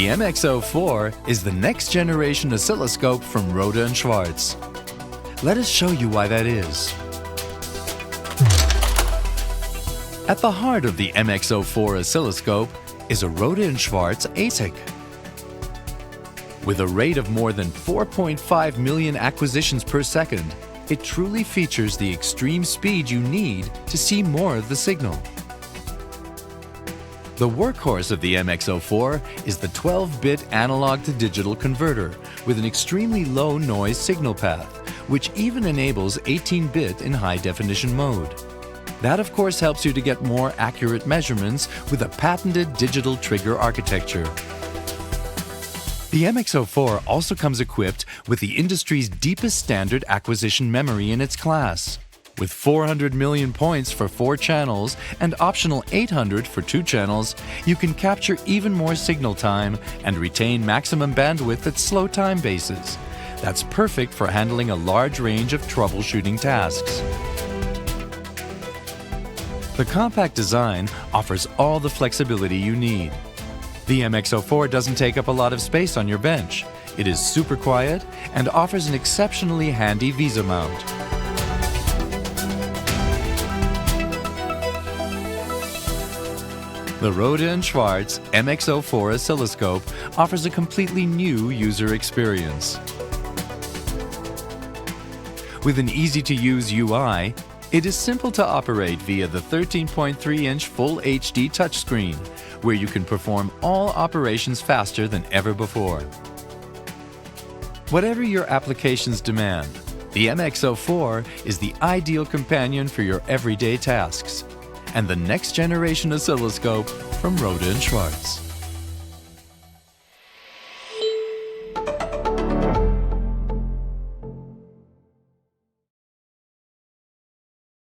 The MXO4 is the next generation oscilloscope from Rohde Schwarz. Let us show you why that is. At the heart of the MXO4 oscilloscope is a Rohde Schwarz ASIC. With a rate of more than 4.5 million acquisitions per second, it truly features the extreme speed you need to see more of the signal. The workhorse of the MXO4 is the 12-bit analog-to-digital converter with an extremely low noise signal path, which even enables 18-bit in high-definition mode. That, of course, helps you to get more accurate measurements with a patented digital trigger architecture. The MXO4 also comes equipped with the industry's deepest standard acquisition memory in its class. With 400 million points for 4 channels and optional 800 for 2 channels, you can capture even more signal time and retain maximum bandwidth at slow time bases. That's perfect for handling a large range of troubleshooting tasks. The compact design offers all the flexibility you need. The MXO4 doesn't take up a lot of space on your bench. It is super quiet and offers an exceptionally handy Visa mount. The Rohde Schwarz MXO4 oscilloscope offers a completely new user experience. With an easy-to-use UI, it is simple to operate via the 13.3-inch Full HD touchscreen, where you can perform all operations faster than ever before. Whatever your applications demand, the MXO4 is the ideal companion for your everyday tasks, and the next generation oscilloscope from Rohde Schwarz.